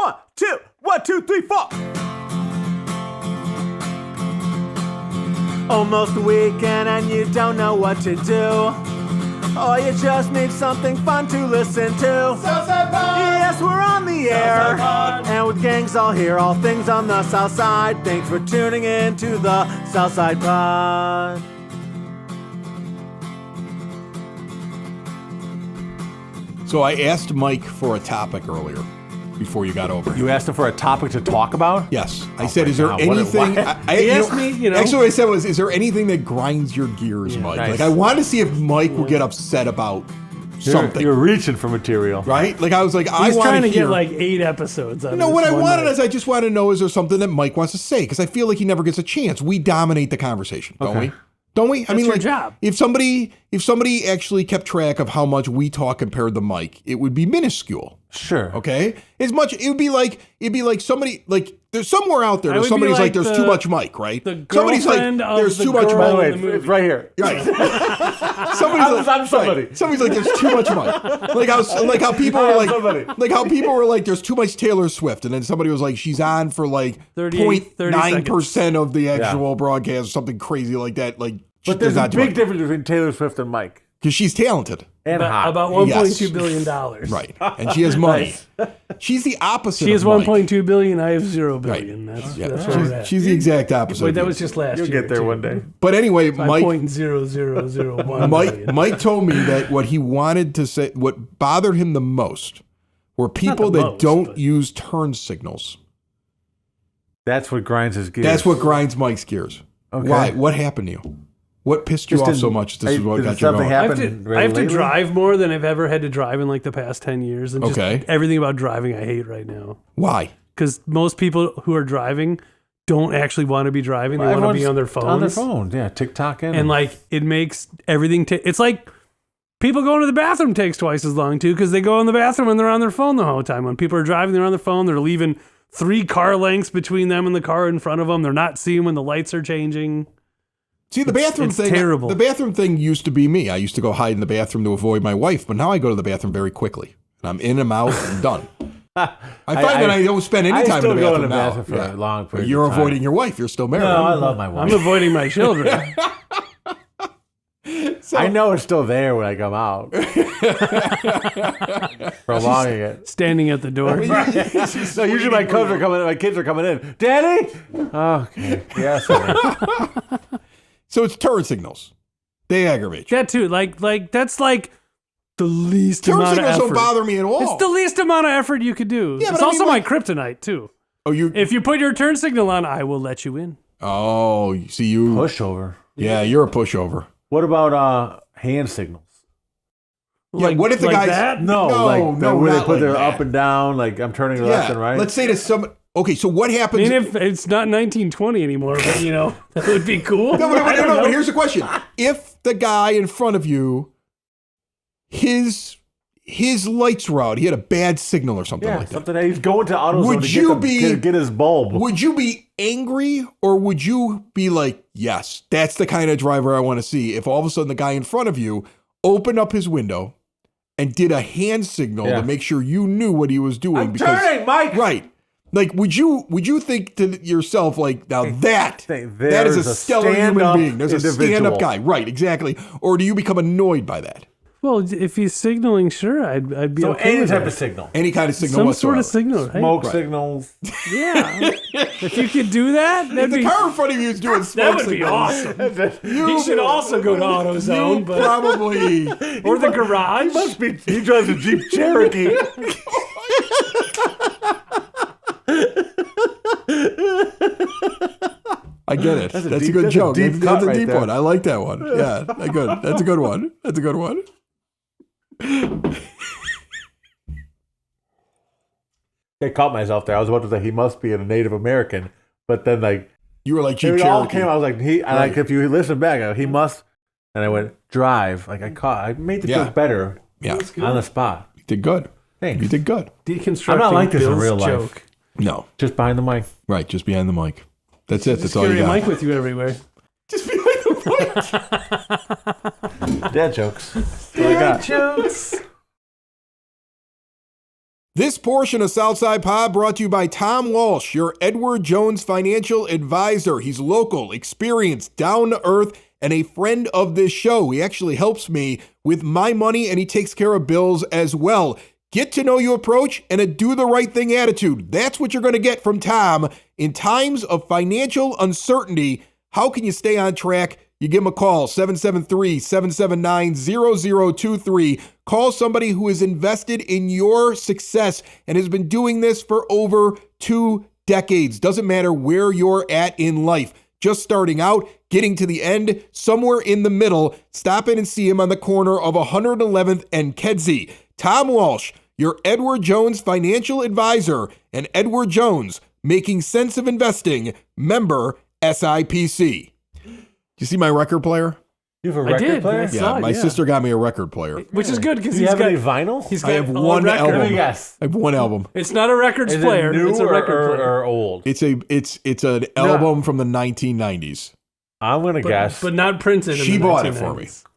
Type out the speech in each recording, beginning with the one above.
1, 2, 1, 2, 3, 4. Almost a weekend and you don't know what to do. Or you just need something fun to listen to. Southside Pod! Yes, we're on the air. And with gangs all here, all things on the South Side. Thanks for tuning in to the Southside Pod. So I asked Mike for a topic earlier before you got over. You asked him for a topic to talk about? Yes. I said, is there anything... He asked me, Actually, what I said was, is there anything that grinds your gears, Mike? Nice. Like, I wanted to see if Mike would get upset about something. You're reaching for material. Right? Like, I was like, He's trying to hear... get like 8 episodes out of No, this what I one wanted night. is I just want to know, is there something that Mike wants to say? Because I feel like he never gets a chance. We dominate the conversation, don't we? Don't we? I mean, your like, job. If somebody actually kept track of how much we talk compared to Mike, it would be minuscule. Sure. Okay? As much, it'd be like somebody, like, there's somewhere out there, I would be somebody's like, like there's too much Mike, right? the Somebody's like, girlfriend of there's the too much girl By the Mike. way, in the it's right here. Right. Somebody's I'm somebody. Right. Somebody's like, there's too much Mike. Like how people were somebody. like how people were like, there's too much Taylor Swift, and then somebody was like, she's on for like 0.9% of the actual broadcast, or something crazy like that. Like, But there's a big difference between Taylor Swift and Mike. because she's talented. And hot. About $1.2 Yes. billion. Right. And she has money. She's the opposite She has of Mike. 1.2 billion. I have 0 billion. That's where we're at. She's the exact opposite. Wait, of that you. was just last You'll year. get there too. one day. But anyway, Mike 5.0001 Mike told me that what he wanted to say, what bothered him the most, were people the that most, don't but- use turn signals. That's what grinds his gears. That's what grinds Mike's gears. Okay. Why? What happened to you? What pissed you Just off didn't- so much? This is what did got you something going. I happen have to lately? drive more than I've ever had to drive in like the past 10 years. And just Okay. everything about driving I hate right now. Why? Because most people who are driving don't actually want to be driving. They want to be on their phones. On their phones, yeah. TikTok And like it makes everything it's like people going to the bathroom takes twice as long too, because they go in the bathroom and they're on their phone the whole time. When people are driving, they're on their phone. They're leaving 3 car lengths between them and the car in front of them. They're not seeing when the lights are changing. See, the bathroom it's thing. terrible. The bathroom thing used to be me. I used to go hide in the bathroom to avoid my wife, but now I go to the bathroom very quickly. And I'm in, I'm out, and done. I find that I don't spend any time in the bathroom now. For a long But period you're of time. avoiding your wife. You're still married. No, I love my wife. I'm avoiding my children. I know it's still there when I come out. Prolonging it. Standing at the door. So usually my kids are coming in. Daddy? Okay. Yes. So it's turn signals. They aggravate you. That too. Like that's like the least Turn amount of signals effort. don't bother me at all. It's the least amount of effort you could do. Yeah, but it's I also mean, my like- kryptonite too. Oh, you. If you put your turn signal on, I will let you in. Oh, you see you. Pushover. Yeah, you're a pushover. What about hand signals? Yeah, what if the guys? that? No, no, where they not put like their that. up and down, like I'm turning left and right. Let's say to some. Okay, so what I happens? mean, if it's not 1920 anymore, but that would be cool. No, I don't know. but here's the question: if the guy in front of you, his lights were out, he had a bad signal or something like that. something that he's going to AutoZone Would to you be- get his bulb. Would you be angry or would you be like, yes, that's the kind of driver I want to see? If all of a sudden the guy in front of you opened up his window and did a hand signal to make sure you knew what he was doing. I'm turning, Mike. Right. Like, would you think to yourself, like, now that is there's a a stellar human stand-up being. There's a individual. stand-up guy. Right, exactly. Or do you become annoyed by that? Well, if he's signaling, sure, I'd be So okay any with type that. of signal. Any kind of signal Some whatsoever. sort of signal, right? Smoke signals. Yeah. If you could do that, If that'd the be car in front of you is doing smoke that would be signals, awesome. He should also go to AutoZone, you but probably... or the garage. He drives a Jeep Cherokee. I get it. That's a deep- good that's a joke. deep That's cut a right deep there. one. I like that one. Yeah, that's a good one. That's a good one. I caught myself there. I was about to say he must be a Native American, but then like You were like Jeep it Cherokee. all came. I was like he. And like Right. if you listen back, I go, he must. And I went drive. Like I made the Yeah. joke better Yeah, on the spot. you did good. Thanks. You did good. Deconstructing I'm not like this in Bill's real life. joke. No, Just behind the mic. right, just behind the mic. That's it. That's Just all you carry a got. mic with you everywhere. Just behind the mic. Dad jokes. That's all I got. Jokes. This portion of Southside Pod brought to you by Tom Walsh, your Edward Jones financial advisor. He's local, experienced, down to earth, and a friend of this show. He actually helps me with my money, and he takes care of bills as well. Get to know you approach and a do the right thing attitude. That's what you're going to get from Tom. In times of financial uncertainty, how can you stay on track? You give him a call, 773-779-0023. Call somebody who is invested in your success and has been doing this for over 2 decades. Doesn't matter where you're at in life. Just starting out, getting to the end, somewhere in the middle. Stop in and see him on the corner of 111th and Kedzie. Tom Walsh, your Edward Jones financial advisor, and Edward Jones, making sense of investing, member SIPC. You see my record player? You have a record player? Yeah, my sister got me a record player. Which is good because Do you have any vinyl? He's got I have a one record. album. Yes. I have one album. It's not a records Is player. it new It's a record player. or old? It's an album from the 1990s. I'm going to guess. But not printed. She in the bought it for 1990s. me.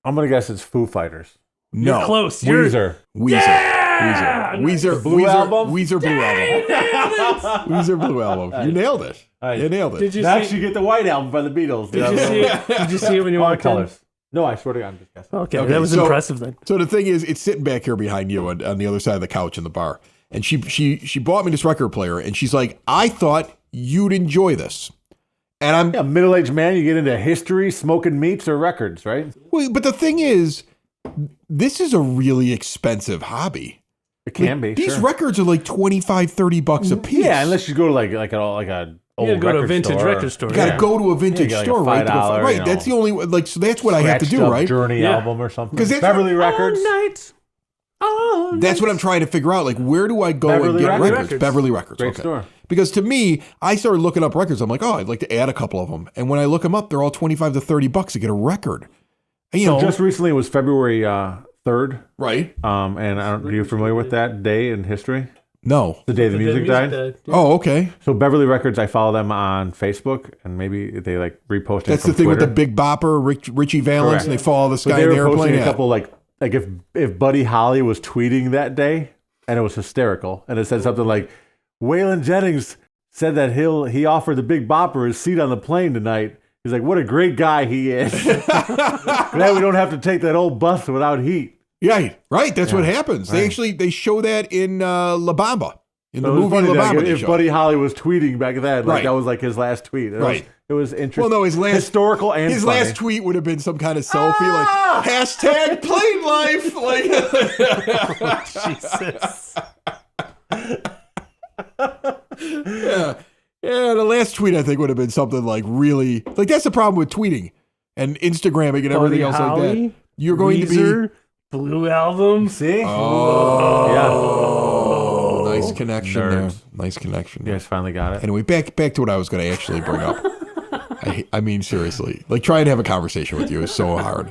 I'm going to guess it's Foo Fighters. No, You're close. Weezer. Weezer Blue Album? Weezer Blue Album. Weezer Blue Album. You nailed it. You nailed it. Did you Next, see? you get the White Album by the Beatles. Did you see it? Did you see it when you walked in? colors? No, I swear to God, I'm just guessing. Okay, Okay, that was so- impressive then. So the thing is, it's sitting back here behind you on the other side of the couch in the bar. And she bought me this record player, and she's like, I thought you'd enjoy this. And I'm Yeah, middle-aged man, you get into history, smoking meats, or records, right? Well, but the thing is, this is a really expensive hobby. It can be. These sure. records are like $25-$30 a piece. Yeah, unless you go to like a old You gotta go to a record vintage store. record store. You gotta Yeah. go to a vintage Yeah, you store, get like a right? $5, Right. you know, That's the only so that's what I have to Scratched do, up right? Journey Yeah. album or something. 'Cause that's- Beverly Records. That's what I'm trying to figure out. Like, where do I go and Beverly get Records. records? Beverly Records. Great okay. store. Because to me, I started looking up records. I'm like, oh, I'd like to add a couple of them. And when I look them up, they're all $25 to $30 to get a record. And, you know, Just recently, it was February 3rd. right? And are you familiar with that day in history? No. The day the music died. Yeah. Oh, okay. So Beverly Records, I follow them on Facebook, and maybe they like repost it That's from the thing Twitter. with the Big Bopper, Richie Valens, Correct. and they follow this But guy they in were the posting airplane. a couple like if Buddy Holly was tweeting that day, and it was hysterical, and it said something like, Waylon Jennings said that he offered the Big Bopper his seat on the plane tonight. He's like, what a great guy he is. Glad we don't have to take that old bus without heat. Yeah, right. That's what happens. They show that in La Bamba. In the So it was movie funny La that Bamba. they if show. Buddy Holly was tweeting back then, like Right. that was like his last tweet. It was interesting. Well, no, his last historical and his funny. last tweet would have been some kind of selfie, like hashtag plane life. Like, Jesus. yeah, the last tweet I think would have been something like really like that's the problem with tweeting and Instagramming and everything Buddy else like Holly, that. You're going to Weezer, Blue Album. See? Oh, nice connection there. Nerds. Nice connection. You guys finally got it. Anyway, back to what I was going to actually bring up. I mean, seriously, like trying to have a conversation with you is so hard.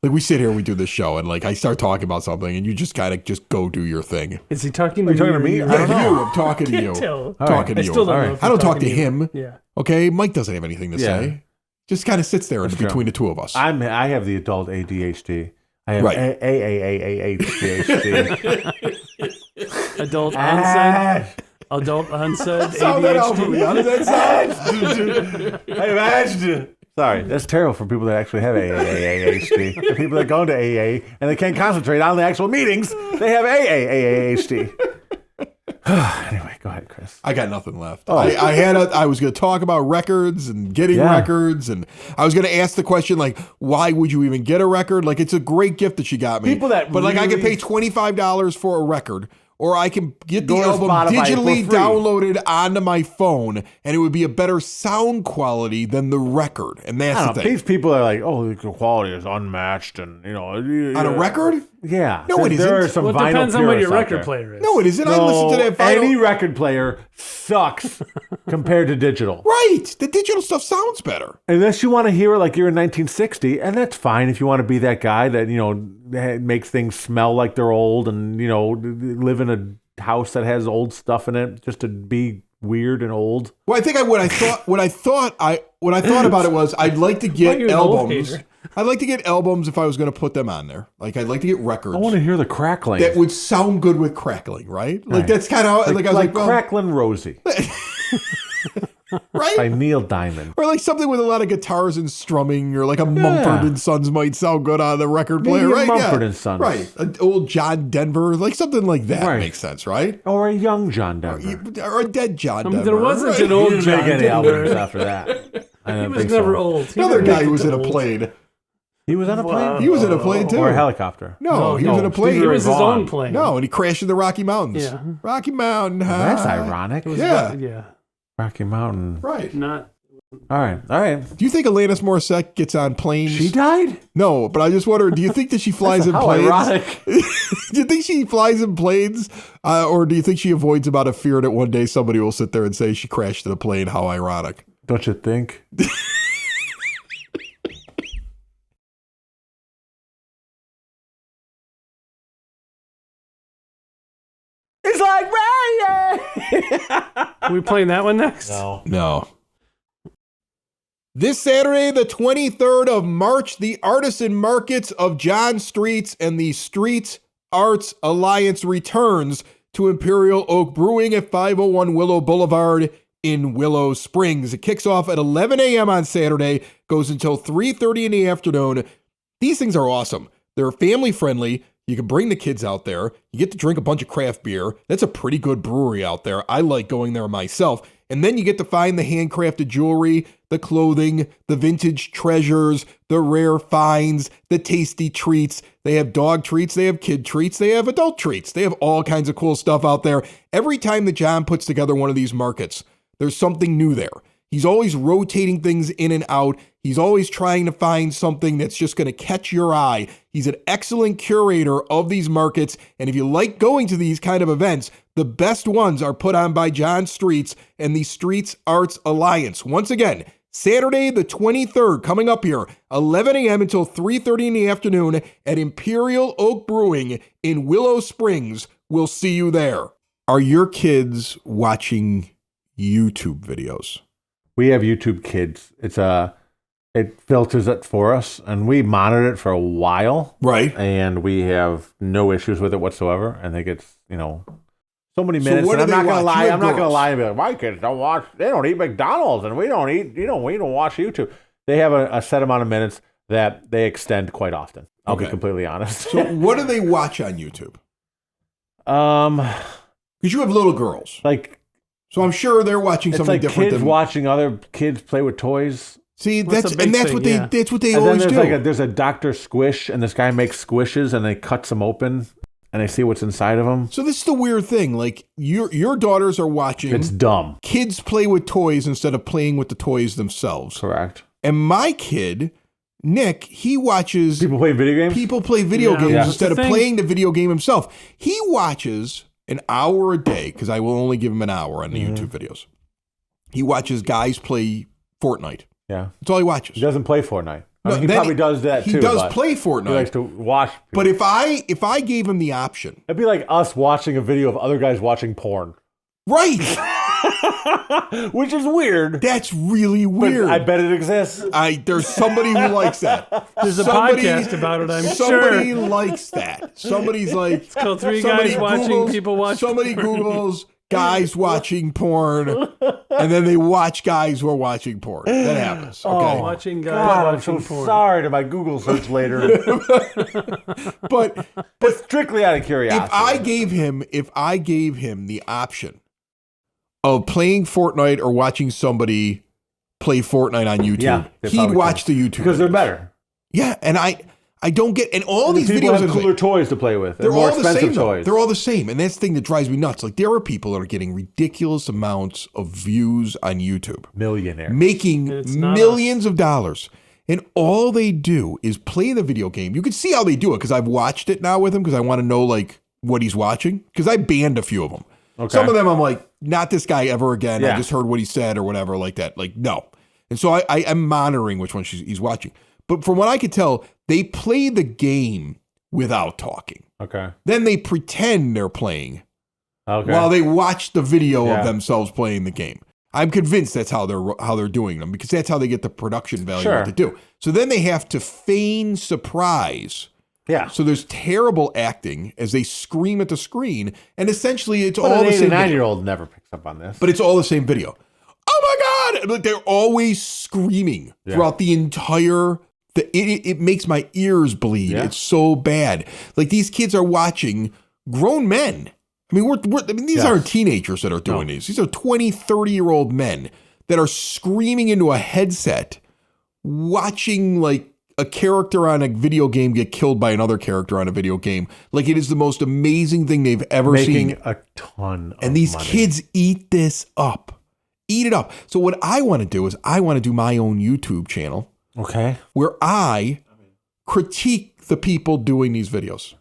Like we sit here, we do this show, and like I start talking about something, and you just gotta just go do your thing. Is he talking to you talking to me? or I don't Yeah, know. you. I'm talking to you. Tell. Talking to I you. still don't All know. right. If I he's don't talk talking to you. him. Yeah. Okay, Mike doesn't have anything to Yeah. say. Just kind of sits there in true. between the two of us. I have the adult ADHD. I have Right. ADHD. Adult onset. Adult onset. Sound that out for me. How ADHD. does that sound? Sorry, that's terrible for people that actually have ADHD. The people that go into AA and they can't concentrate on the actual meetings, they have ADHD. Anyway, go ahead, Chris. I got nothing left. I was going to talk about records and getting Yeah. records, and I was going to ask the question like, why would you even get a record? Like, it's a great gift that she got me. People that but like, I could really- pay $25 for a record, or I can get the Go to album Spotify digitally for free. downloaded onto my phone, and it would be a better sound quality than the record. And that's I the don't know. thing. These people are like, oh, the quality is unmatched, and On a record? Yeah. No, it There are isn't. some Well, it vinyl depends on what your purists out record there. player is. No, it isn't. I No, listen to that vinyl. any record player sucks compared to digital. Right. The digital stuff sounds better. Unless you want to hear it like you're in 1960, and that's fine if you want to be that guy that, makes things smell like they're old and, live in a house that has old stuff in it just to be weird and old. Well, I think what I thought about it was I'd like to get you're an old albums. hater. I'd like to get albums if I was going to put them on there. Like I'd like to get records. I want to hear the crackling. that would sound good with crackling, right? Like that's kind of like I was like, well, Cracklin' Rosie right? by Neil Diamond. Or like something with a lot of guitars and strumming, or like a Mumford and Sons might sound good on the record player, Maybe a right? Mumford and Sons. right? An old John Denver, like something like that Right. makes sense, right? Or a young John Denver. Or a dead John Denver. There wasn't right? an old He didn't John make any Denver. albums after that. I He don't was think never so. old. He Another didn't guy make who was it in a old. plane. He was on a plane? He was in a plane too. Or a helicopter? No, he was in a plane. He was his Vaughn. own plane. No, and he crashed in the Rocky Mountains. Yeah. Rocky Mountain. That's High. ironic. Yeah. Yeah. Rocky Mountain. Right. Not. All right. Do you think Alanis Morissette gets on planes? She died? No, but I just wonder, do you think that she flies in How planes? ironic. Do you think she flies in planes? Or do you think she avoids about a fear that one day somebody will sit there and say she crashed in a plane? How ironic. Don't you think? It's like rain. Are we playing that one next? No. This Saturday, the 23rd of March, the artisan markets of John Streets and the Street Arts Alliance returns to Imperial Oak Brewing at 501 Willow Boulevard in Willow Springs. It kicks off at 11 a.m. on Saturday, goes until 3:30 in the afternoon. These things are awesome. They're family friendly. You can bring the kids out there. You get to drink a bunch of craft beer. That's a pretty good brewery out there. I like going there myself. And then you get to find the handcrafted jewelry, the clothing, the vintage treasures, the rare finds, the tasty treats. They have dog treats, they have kid treats, they have adult treats. They have all kinds of cool stuff out there. Every time that John puts together one of these markets, there's something new there. He's always rotating things in and out. He's always trying to find something that's just going to catch your eye. He's an excellent curator of these markets. And if you like going to these kind of events, the best ones are put on by John Streets and the Streets Arts Alliance. Once again, Saturday the 23rd, coming up here, 11 a.m. until 3:30 in the afternoon at Imperial Oak Brewing in Willow Springs. We'll see you there. Are your kids watching YouTube videos? We have YouTube Kids. It filters it for us, and we monitored it for a while. Right. And we have no issues with it whatsoever. I think it's, so many So minutes. what And do I'm they not going to watch? lie. You have I'm not going to girls. lie and be like, my kids don't watch, they don't eat McDonald's, and we don't eat, we don't watch YouTube. They have a set amount of minutes that they extend quite often. I'll be Okay. completely honest. So what do they watch on YouTube? Like Because you have little girls. So I'm sure they're watching it's something like different kids than watching other kids play with toys. See, That's a big that's thing, what they yeah. that's what they And then always there's do. there's a Dr. Squish, and this guy makes squishes, and they cuts them open, and they see what's inside of them. So this is the weird thing. Like your daughters are watching It's dumb. kids play with toys instead of playing with the toys themselves. Correct. And my kid, Nick, he watches People play video games? people play video Yeah. games Yeah. instead of That's the thing. playing the video game himself. He watches an hour a day, because I will only give him an hour on the YouTube videos. He watches guys play Fortnite. Yeah. That's all he watches. He doesn't play Fortnite. I mean, he then probably does that he too. does but play He Fortnite. likes to watch people. But if I gave him the option, It'd be like us watching a video of other guys watching porn. right, Which is weird. that's really But weird. I bet it exists. There's somebody who likes that. There's a Somebody- podcast about it, I'm Somebody sure. likes that. Somebody's like, It's called Three somebody Guys Watching Googles- People Watch Somebody Porn. Googles guys watching porn, and then they watch guys who are watching porn. That happens. Okay, Watching guys God, I'm watching so porn. sorry to my Google search later. but Strictly out of curiosity. if I gave him the option of playing Fortnite or watching somebody play Fortnite on YouTube, Yeah, they he'd probably watch could. the YouTube Because they're videos. better. Yeah, and I don't get, and all these People videos have are cooler toys to play with. they're and more all the expensive same though. toys. They're all the same, and that's the thing that drives me nuts. Like there are people that are getting ridiculous amounts of views on YouTube, Millionaire. making It's not millions of dollars, and all they do is play the video game. You can see how they do it because I've watched it now with him because I want to know like what he's watching because I banned a few of them. Okay. Some of them I'm like, not this guy ever again. I Yeah. just heard what he said or whatever like that. Like no, and so I am monitoring which ones he's watching. But from what I could tell, they play the game without talking. Okay. Then they pretend they're playing while they watch the video Yeah. of themselves playing the game. I'm convinced that's how they're doing them, because that's how they get the production value of what they do. So then they have to feign surprise. Yeah. So there's terrible acting as they scream at the screen, and essentially it's But all an the same 9-year-old never picks up on this. But it's all the same video. Oh my God! Like, they're always screaming throughout the entire. It makes my ears bleed. Yeah. It's so bad. Like, these kids are watching grown men. I mean, these aren't teenagers that are doing these. These are 20, 30-year-old men that are screaming into a headset, watching like a character on a video game get killed by another character on a video game. Like, it is the most amazing thing they've ever seen. Making a ton of And these money. kids eat this up. Eat it up. So what I want to do is I want to do my own YouTube channel. Okay. Where I critique the people doing these videos.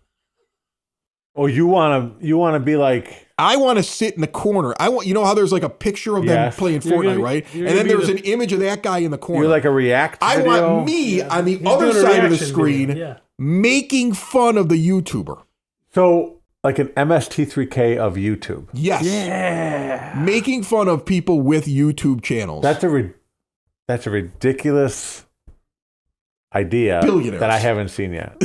Oh, you want to be like, I want to sit in the corner. You know how there's like a picture of them playing Fortnite, right? And then there's an image of that guy in the corner. you're like a react I video? want me on the other doing a side of the reaction screen video, making fun of the YouTuber. So like an MST3K of YouTube. Yes. Yeah. Making fun of people with YouTube channels. That's a ridiculous idea Billionaires. that I haven't seen yet.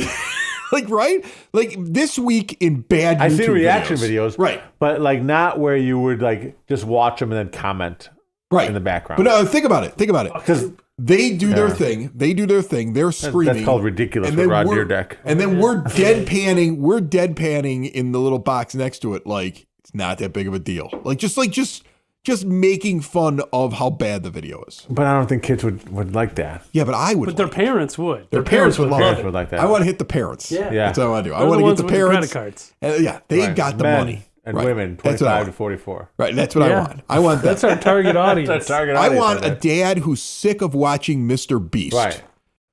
Like, right? Like, this week in bad YouTube I've seen reaction videos. Right. But like not where you would like just watch them and then comment in the background. But think about it. Because they do their thing. They're screaming. that's called ridiculous and with then Rod we're- Deerdeck. And then we're deadpanning. We're deadpanning in the little box next to it, like it's not that big of a deal. Like just making fun of how bad the video is. But I don't think kids would like that. Yeah, but I would. But their parents would. Their parents would love Parents it. would like that. I want to hit the parents. Yeah. Yeah. That's what I want to do. I They're want the to ones get the with the parents. credit cards. Yeah, they Right. got the Men money. and Right. women, That's what I 25 to want. 44. Right, that's what I want. I want that. That's our target audience. That's our target I audience want on a that. dad who's sick of watching Mr. Beast. Right.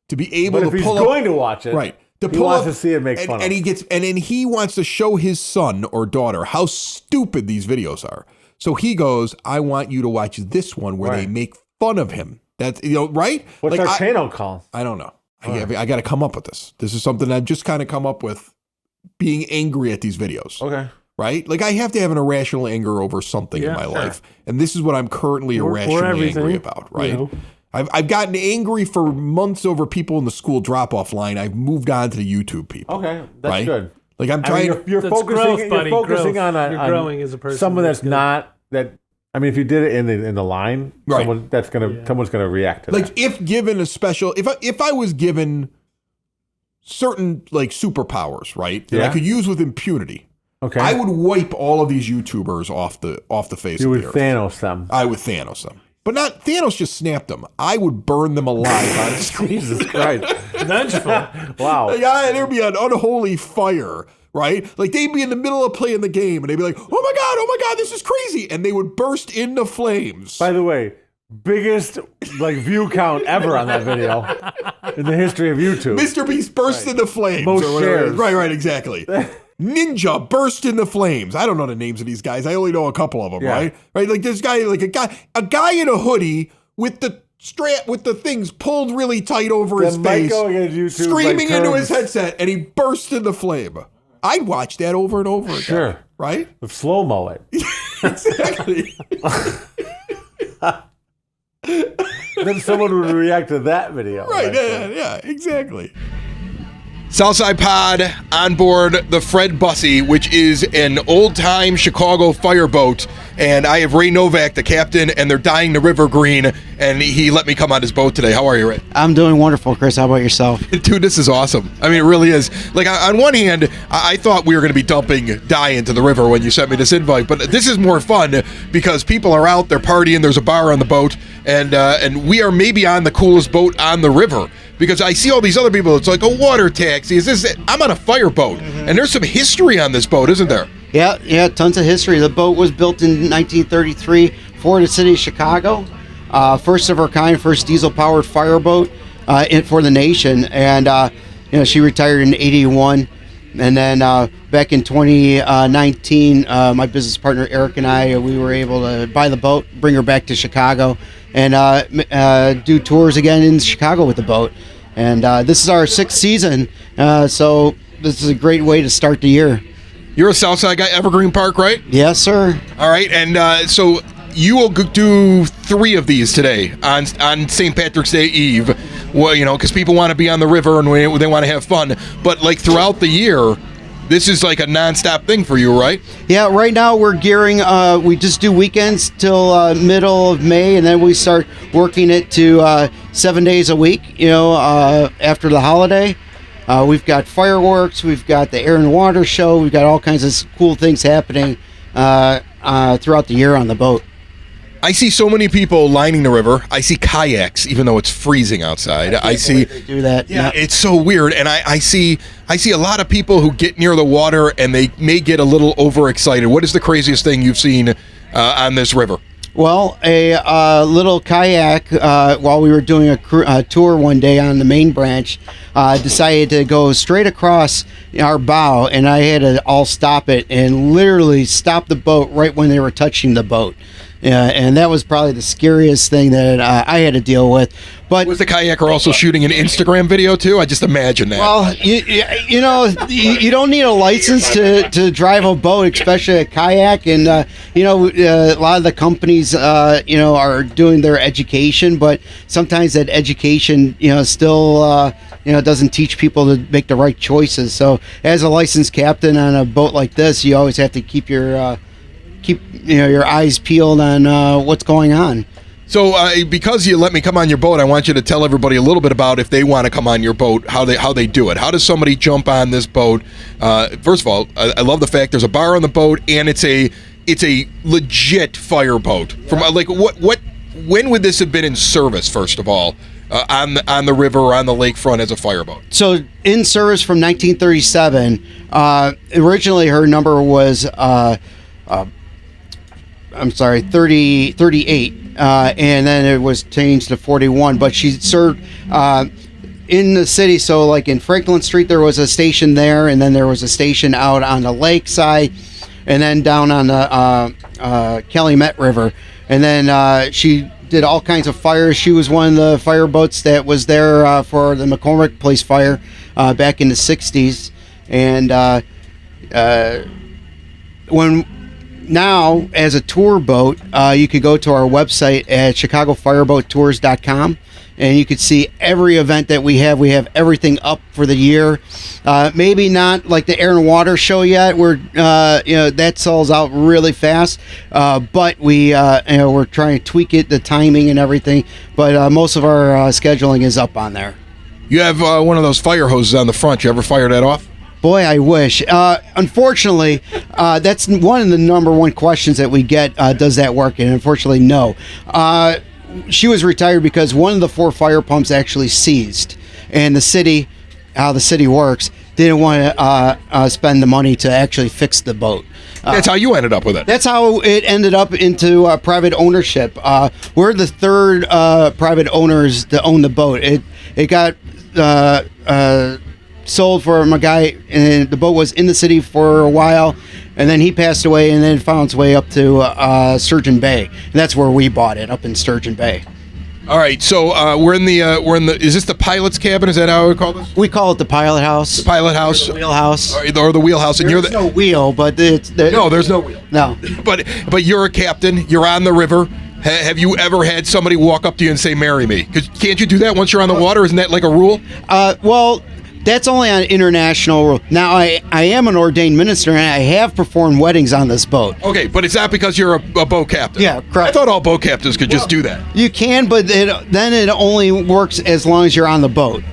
To be able But to if he's pull up. going to watch it, Right. he pull wants up- to see it make and, fun and of. then he wants to show his son or daughter how stupid these videos are. So he goes, I want you to watch this one where they Right. make fun of him. That's, right? What's Like, our channel called? I don't know. I got to come up with this. This is something I've just kind of come up with, being angry at these videos. Okay. Right? Like, I have to have an irrational anger over something in my life. And this is what I'm currently irrationally everything, angry about, right? you know. I've gotten angry for months over people in the school drop-off line. I've moved on to the YouTube people. Okay. That's Right? good. Like, I'm I trying. mean, you're That's focusing, growth, buddy, you're focusing growth. on You're growing as a person. someone that's That's good. not that. I mean, if you did it in the line, Right. someone's gonna react to like, that. if given a special, if I was given certain like superpowers, right, that I Yeah. could use with impunity, Okay. I would wipe all of these YouTubers off the face You of would the earth. Thanos them. I would Thanos them, but not Thanos. Just snapped them. I would burn them alive on screen. Jesus Christ! Vengeful. Wow. Like, there'd be an unholy fire, right? Like, they'd be in the middle of playing the game, and they'd be like, oh my God, this is crazy. And they would burst into flames. By the way, biggest like view count ever on that video in the history of YouTube. Mr. Beast burst into flames. Most or whatever. shares. Right, exactly. Ninja burst into flames. I don't know the names of these guys. I only know a couple of them, Yeah. right? Right, like this guy, like a guy in a hoodie with the strap, with the things pulled really tight over his mic face, going into YouTube, screaming like, into his turns- headset, and he burst into flame. I'd watch that over and over again. Sure. Right? With slow mo it. Exactly. Then someone would react to that video. Right, actually. yeah, exactly. Southside Pod on board the Fred Bussy, which is an old-time Chicago fireboat, and I have Ray Novak, the captain, and they're dyeing the river green, and he let me come on his boat today. How are you, Ray? I'm doing wonderful, Chris. How about yourself? Dude, this is awesome. I mean, it really is. Like, on one hand, I thought we were going to be dumping dye into the river when you sent me this invite, but this is more fun because people are out, they're partying, there's a bar on the boat, and we are maybe on the coolest boat on the river. Because I see all these other people, it's like a water taxi. Is this? I'm on a fireboat, and there's some history on this boat, isn't there? Yeah, tons of history. The boat was built in 1933 for the city of Chicago. First of her kind, first diesel-powered fireboat for the nation. And, she retired in 81. And then back in 2019, my business partner Eric and I, we were able to buy the boat, bring her back to Chicago, and do tours again in Chicago with the boat. And this is our 6th season, so this is a great way to start the year. You're a Southside guy, Evergreen Park, right? Yes, sir. All right, and so you will do 3 of these today on St. Patrick's Day Eve. Well, because people want to be on the river and they want to have fun. But like throughout the year, this is like a nonstop thing for you, right? Yeah, right now we're gearing. We just do weekends till middle of May, and then we start working it to 7 days a week. After the holiday, we've got fireworks, we've got the air and water show, we've got all kinds of cool things happening throughout the year on the boat. I see so many people lining the river. I see kayaks, even though it's freezing outside. I see They do that. Yeah, it's so weird, and I see a lot of people who get near the water and they may get a little overexcited. What is the craziest thing you've seen on this river? Well, a little kayak, while we were doing a tour one day on the main branch, decided to go straight across our bow, and I had to all stop it and literally stop the boat right when they were touching the boat. And that was probably the scariest thing that I had to deal with. But Was the kayaker also shooting an Instagram video too? I just imagine that. well, you don't need a license to drive a boat, especially a kayak. And a lot of the companies are doing their education, but sometimes that education still doesn't teach people to make the right choices. So as a licensed captain on a boat like this, you always have to keep your eyes peeled on what's going on. So because you let me come on your boat, I want you to tell everybody a little bit about if they want to come on your boat, how they do it. How does somebody jump on this boat? First of all, I love the fact there's a bar on the boat, and it's a legit fireboat. From when would this have been in service? First of all, on the river or on the lakefront as a fireboat. So in service from 1937. Originally, her number was 38, and then it was changed to 41. But she served in the city. So, like in Franklin Street, there was a station there, and then there was a station out on the lakeside, and then down on the Calumet River. And then she did all kinds of fires. She was one of the fireboats that was there for the McCormick Place fire back in the 60s. And now, as a tour boat, you could go to our website at ChicagoFireboatTours.com, and you could see every event that we have. We have everything up for the year. Maybe not like the air and water show yet. That sells out really fast. But we're trying to tweak it, the timing and everything. But most of our scheduling is up on there. You have one of those fire hoses on the front. You ever fire that off? Boy, I wish. Unfortunately, that's one of the number one questions that we get. Does that work? And unfortunately, no. She was retired because one of the 4 fire pumps actually seized. And the city, how the city works, didn't want to spend the money to actually fix the boat. That's how you ended up with it. That's how it ended up into private ownership. We're the 3rd private owners to own the boat. It got sold from a guy, and the boat was in the city for a while, and then he passed away, and then it found its way up to Sturgeon Bay, and that's where we bought it, up in Sturgeon Bay. All right, so we're in the is this the pilot's cabin? Is that how we call this? We call it the pilot house. The pilot house, the wheelhouse, or the wheelhouse, and there's no wheel, but there's no wheel. No, but you're a captain. You're on the river. Have you ever had somebody walk up to you and say, "Marry me"? Can't you do that once you're on the water? Isn't that like a rule? Well, that's only on international rule. Now, I am an ordained minister, and I have performed weddings on this boat. Okay, but it's not because you're a boat captain. Yeah, correct. I thought all boat captains could just do that. You can, but then it only works as long as you're on the boat.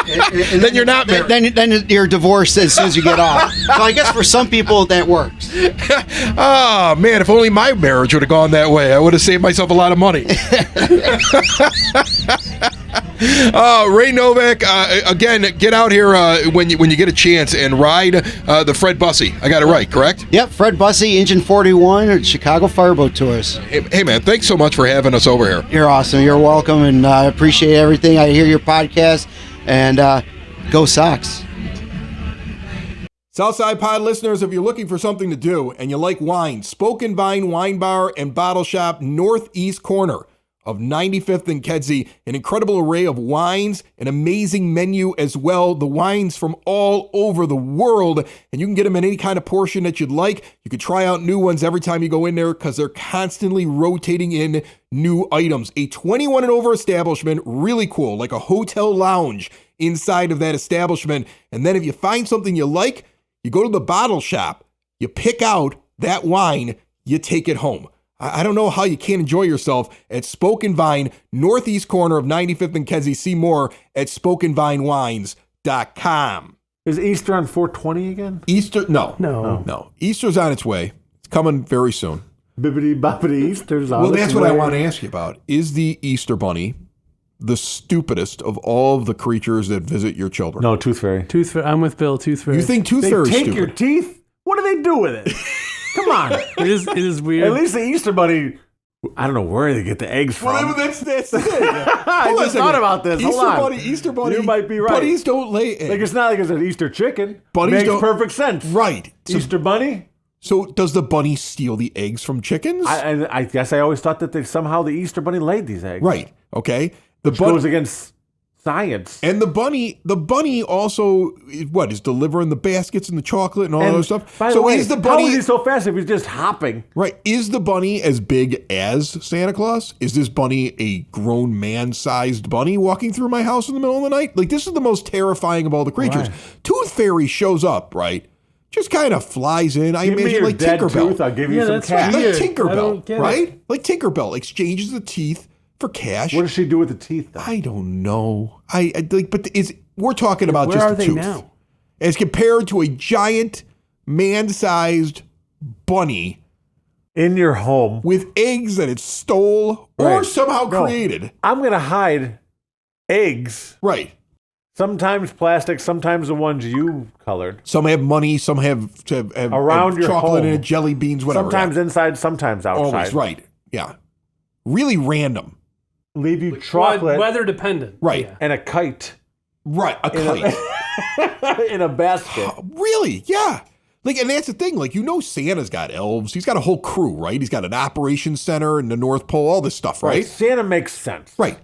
And then you're not married. Then you're divorced as soon as you get off. So I guess for some people that works. Oh, man, if only my marriage would have gone that way. I would have saved myself a lot of money. Ray Novak, again, get out here when you get a chance and ride the Fred Bussey. I got it right, correct? Yep, Fred Bussey, Engine 41 at Chicago Fireboat Tours. Hey, man, thanks so much for having us over here. You're awesome. You're welcome, and I appreciate everything. I hear your podcast, and go Sox. Southside Pod listeners, if you're looking for something to do and you like wine, Spoken Vine Wine Bar and Bottle Shop Northeast Corner, of 95th and Kedzie, an incredible array of wines, an amazing menu as well. The wines from all over the world, and you can get them in any kind of portion that you'd like. You could try out new ones every time you go in there because they're constantly rotating in new items. A 21 and over establishment, really cool, like a hotel lounge inside of that establishment. And then if you find something you like, you go to the bottle shop, you pick out that wine, you take it home. I don't know how you can't enjoy yourself at Spoke and Vine, northeast corner of 95th and Kedzie. See more at spokeandvinewines.com. Is Easter on 420 again? Easter? No. Easter's on its way. It's coming very soon. Bibbidi bobbidi Easter's on Well, its that's what I way. want to ask you about. Is the Easter Bunny the stupidest of all of the creatures that visit your children? No, Tooth Fairy. Tooth Fairy. I'm with Bill. Tooth Fairy. You think Tooth They Fairy's take stupid? your teeth? What do they do with it? Come on. It is weird. At least the Easter Bunny, I don't know where they get the eggs from. Well, that's the thing. I Hold on a just second. thought about this. Hold on. Easter Bunny. You might be right. Bunnies don't lay eggs. Like, it's not like it's an Easter chicken. Bunnies Makes don't- perfect sense. Right. So, Easter Bunny? so does the bunny steal the eggs from chickens? I guess I always thought that somehow the Easter Bunny laid these eggs. Right. Okay. The Which goes against science. and the bunny also is delivering the baskets and the chocolate and all that other stuff. By the So way, is the how bunny is he so fast if he's just hopping? right? Is the bunny as big as Santa Claus? Is this bunny a grown man-sized bunny walking through my house in the middle of the night? Like, this is the most terrifying of all the creatures. Right. Tooth Fairy shows up, right? Just kind of flies in. I Give me imagine your like dead Tinkerbell. tooth, I'll give you Yeah, some that's cash. Like weird. I Tinkerbell, don't get it. right? Like Tinkerbell exchanges the teeth for cash. What does she do with the teeth, though? I don't know. I like, but we're talking about Where just are the they tooth, now? as compared to a giant man-sized bunny In your home. with eggs that it stole or Right. somehow No. created. I'm going to hide eggs. Right. Sometimes plastic, sometimes the ones you colored. Some have money. Some have Around your chocolate home. and jelly beans. Whatever. Sometimes inside, sometimes yeah. outside. Always right. Yeah. Really random. Leave you chocolate Weather dependent. Right. Yeah. and a kite Right. A kite. in a basket. Really? Yeah. Like, and that's the thing. Like, Santa's got elves. He's got a whole crew, right? He's got an operations center in the North Pole, all this stuff, right? Santa makes sense. Right.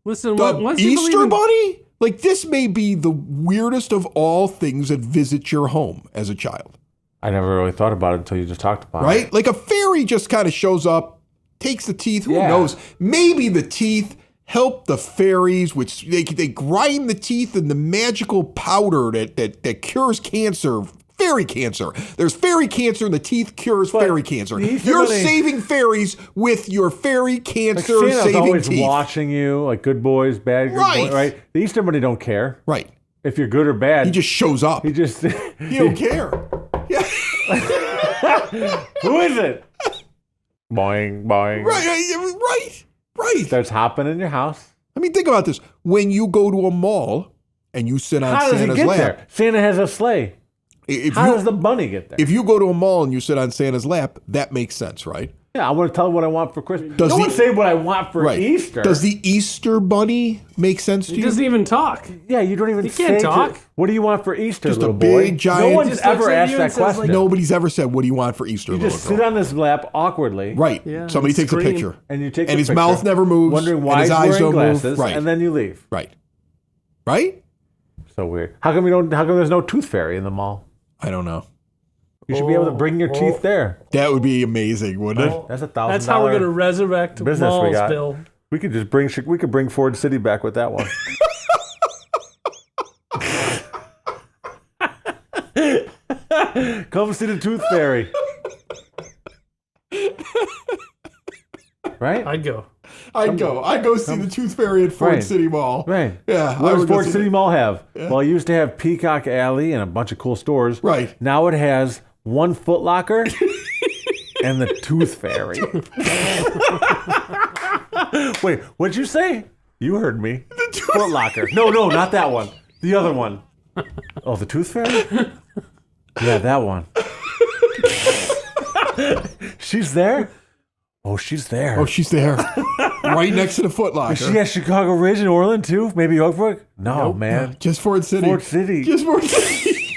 Listen, The once you Easter believe in- Bunny? Like, this may be the weirdest of all things that visit your home as a child, I never really thought about it until you just talked about it. right? Like, a fairy just kind of shows up, takes the teeth. Who Yeah. knows? Maybe the teeth help the fairies, which they grind the teeth in the magical powder that cures cancer. Fairy cancer. There's fairy cancer, and the teeth cures fairy cancer. the Easter You're Bunny- saving fairies with your fairy Like cancer Santa's saving always teeth. watching you, like good boys, bad good Right. boys, right? The Easter Bunny don't care Right. if you're good or bad. He just shows up. he just He don't care. Yeah. who is it? Boing boing. Right. Starts hopping in your house. I mean, think about this. When you go to a mall and you sit on How does Santa's he get lap, there? Santa has a sleigh. if How you does the bunny get there? if you go to a mall and you sit on Santa's lap, that makes sense, right? Yeah, I want to tell him what I want for Christmas. Does no the- one say what I want for Right. Easter. Does the Easter Bunny make sense to He you? doesn't even talk. Yeah, you don't even You can't say talk. what do you want for Easter, Just a little boy? big, giant- No one's Just looks ever at asked you that and says, like, question. Nobody's ever said, "What do you want for Easter?" You little just girl?" sit on his lap awkwardly. Right. Yeah, Somebody and takes a scream. picture, And you take and the his picture, mouth never moves, wondering and why his he's eyes wearing don't glasses, move. Right. and then you leave. Right. Right. So weird. How come there's no tooth fairy in the mall? I don't know. You should be able to bring your teeth there. That would be amazing, wouldn't it? That's $1,000. That's how we're going to resurrect business we malls, got. Bill. We could just bring Ford City back with that one. Come see the Tooth Fairy. Right? I'd go. I'd go see the Tooth Fairy at Ford Right. City Mall. Right. Yeah. I What does would go Ford see City that. Mall have? Well, it used to have Peacock Alley and a bunch of cool stores. Right. Now it has one Foot Locker and the Tooth Fairy. Wait, what'd you say? You heard me. Foot Locker. No, not that one. The other one. Oh, the Tooth Fairy? Yeah, that one. She's there? Oh, she's there. Oh, she's there, right next to the Foot Locker. Is she at Chicago Ridge and Orland too? Maybe Oakbrook? No, man. Just Ford City. Ford City. Just Ford City.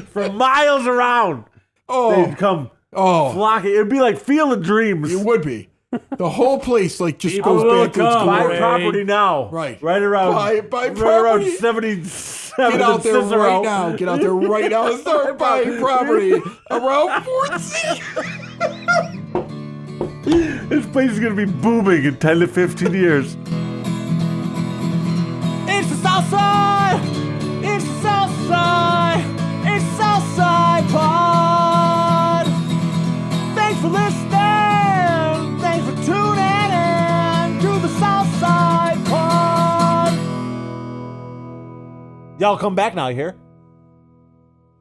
For miles around. Oh, They'd come oh, flocking. It'd be like Field of Dreams. it would be. The whole place like just People goes will back to its come. glory. Buy Ray. property now. Right. Right around. Buy right around property. 77. Get out there Cicero. right now. Get out there right now and start buying property around Fort C. This place is going to be booming in 10 to 15 years. It's the South Side! It's the South Side! It's the South Side Pod! Thanks for listening! Thanks for tuning in to the South Side Pod! Y'all come back now, you hear?